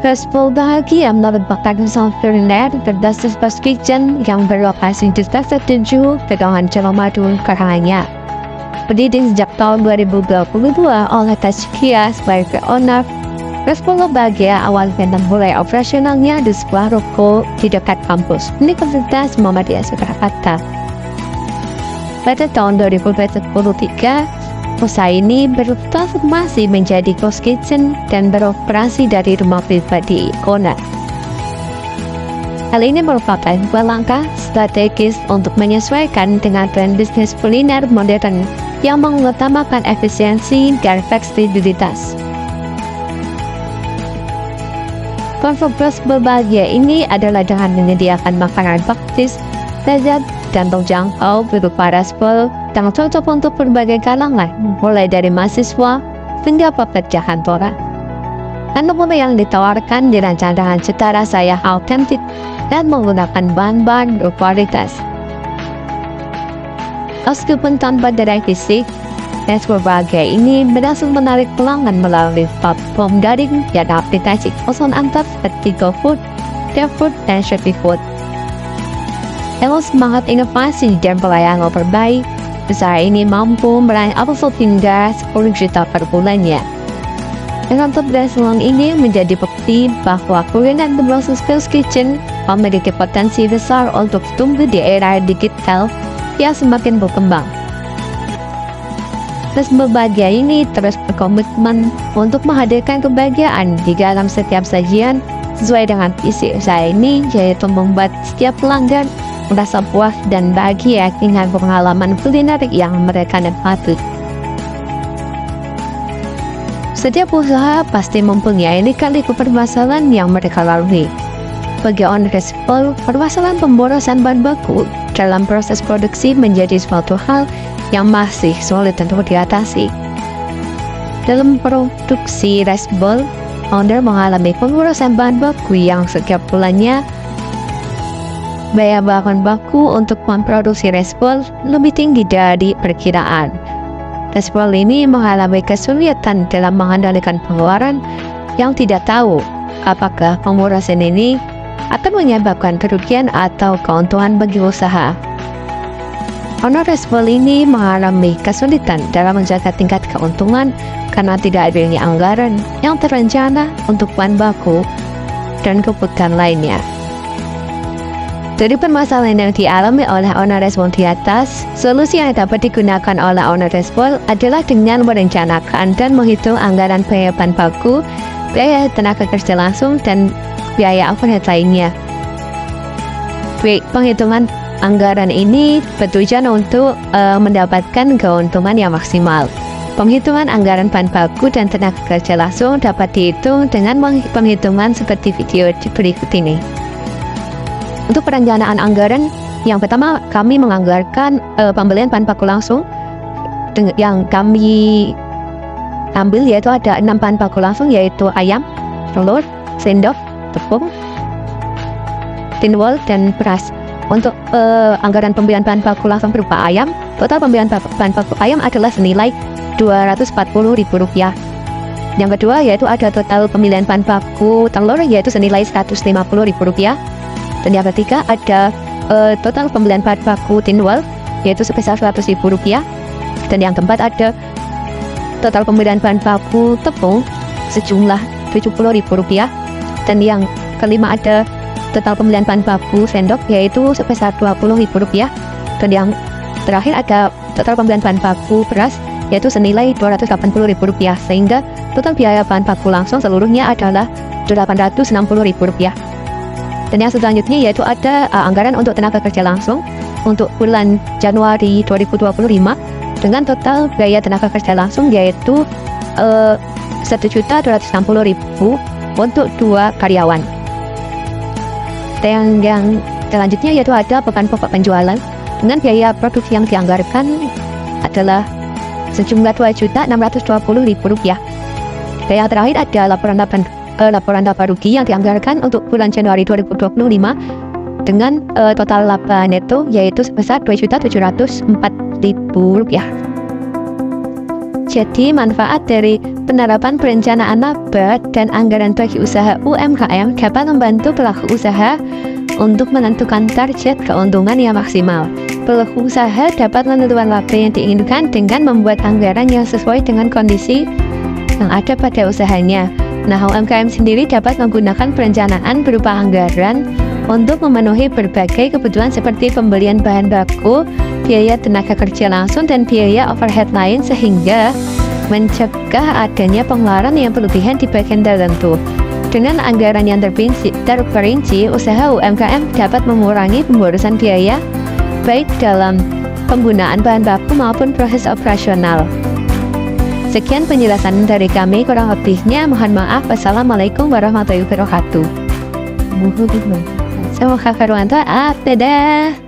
Festival Bahagia merupakan kuliner berbasis kitchen yang berlokasi di Desa 7, Pegangan Colomadu, Karanganyar. Berdiri sejak tahun 2022 oleh Taskia sebagai owner, Festival Bahagia awalnya mulai operasionalnya di sebuah ruko di dekat kampus Universitas Muhammadiyah Surakarta. Pada tahun 2023, usaha ini bertransformasi menjadi ghost kitchen dan beroperasi dari rumah pribadi owner. Hal ini merupakan sebuah langkah strategis untuk menyesuaikan dengan tren bisnis kuliner modern yang mengutamakan efisiensi dan fleksibilitas. Konsep berbahagia ini adalah dengan menyediakan makanan praktis, lezat, dan terjangkau berupa respol yang cocok untuk berbagai kalangan, mulai dari mahasiswa hingga pekerja kantoran. Menu yang ditawarkan dirancang secara saya autentik dan menggunakan bahan-bahan berkualitas. Meskipun tanpa gerai fisik, Festival Bahagia ini berhasil menarik pelanggan melalui platform daring dan aplikasi pesan antar seperti GoFood, GrabFood, dan Shopee Food. Dengan semangat inovasi dan pelayanan terbaik, usaha ini mampu meraih omset hingga 10 juta per bulannya. Dengan keberhasilan ini menjadi bukti bahwa kuliner berbasis ghost kitchen memiliki potensi besar untuk tumbuh di era digital yang semakin berkembang. Festival Bahagia ini terus berkomitmen untuk menghadirkan kebahagiaan di dalam setiap sajian sesuai dengan visi usaha ini, yaitu membuat setiap pelanggan merasa puas dan bahagia dengan pengalaman kuliner yang mereka nikmati. Setiap usaha pasti mempunyai lika-liku permasalahan yang mereka lalui. Bagi owner festival, permasalahan pemborosan bahan baku dalam proses produksi menjadi suatu hal yang masih sulit untuk diatasi. Dalam produksi rice bowl, owner mengalami pemborosan bahan baku yang setiap bulannya biaya bahan baku untuk memproduksi rice bowl lebih tinggi dari perkiraan. Rice bowl ini mengalami kesulitan dalam mengendalikan pengeluaran yang tidak tahu apakah pemborosan ini akan menyebabkan kerugian atau keuntungan bagi usaha. Owner festival ini mengalami kesulitan dalam menjaga tingkat keuntungan karena tidak adanya anggaran yang terencana untuk bahan baku dan kebutuhan lainnya. Dari permasalahan yang dialami oleh owner festival di atas, solusi yang dapat digunakan oleh owner festival adalah dengan merencanakan dan menghitung anggaran biaya bahan baku, biaya tenaga kerja langsung, dan biaya overhead lainnya. Penghitungan anggaran ini bertujuan untuk mendapatkan keuntungan yang maksimal. Penghitungan anggaran bahan baku dan tenaga kerja langsung dapat dihitung dengan penghitungan seperti video berikut ini. Untuk perencanaan anggaran, yang pertama kami menganggarkan pembelian bahan baku langsung yang kami ambil, yaitu ada 6 bahan baku langsung, yaitu ayam, telur, sendok, tepung, tinwol, dan beras. Untuk anggaran pembelian bahan baku langsung berupa ayam, total pembelian bahan baku ayam adalah senilai Rp240.000. Yang kedua yaitu ada total pembelian bahan baku telur, yaitu senilai Rp150.000. Dan yang ketiga ada total pembelian bahan baku tinwol, yaitu sebesar Rp100.000. Dan yang keempat ada total pembelian bahan baku tepung sejumlah Rp70.000. Dan yang kelima ada total pembelian bahan baku sendok, yaitu sebesar Rp20.000. Dan yang terakhir ada total pembelian bahan baku beras, yaitu senilai Rp280.000, sehingga total biaya bahan baku langsung seluruhnya adalah Rp860.000. Dan yang selanjutnya yaitu ada anggaran untuk tenaga kerja langsung untuk bulan Januari 2025 dengan total biaya tenaga kerja langsung yaitu Rp1.260.000 untuk 2 karyawan. Dan yang selanjutnya yaitu ada beban pokok penjualan dengan biaya produksi yang dianggarkan adalah sejumlah Rp2.620.000. Dan yang terakhir ada laporan laba rugi yang dianggarkan untuk bulan Januari 2025 dengan total laba neto yaitu sebesar Rp2.704.000. Jadi manfaat dari Penerapan perencanaan laba dan anggaran bagi usaha UMKM dapat membantu pelaku usaha untuk menentukan target keuntungan yang maksimal. Pelaku usaha dapat menentukan laba yang diinginkan dengan membuat anggaran yang sesuai dengan kondisi yang ada pada usahanya. Nah, UMKM sendiri dapat menggunakan perencanaan berupa anggaran untuk memenuhi berbagai kebutuhan seperti pembelian bahan baku, biaya tenaga kerja langsung, dan biaya overhead lain sehingga mencegah adanya pengeluaran yang berlebihan di bagian tertentu. Dengan anggaran yang terperinci, usaha UMKM dapat mengurangi pemborosan biaya baik dalam penggunaan bahan baku maupun proses operasional. Sekian penjelasan dari kami, kurang lebihnya mohon maaf. Wassalamualaikum warahmatullahi wabarakatuh. Semoga bermanfaat. Dadah.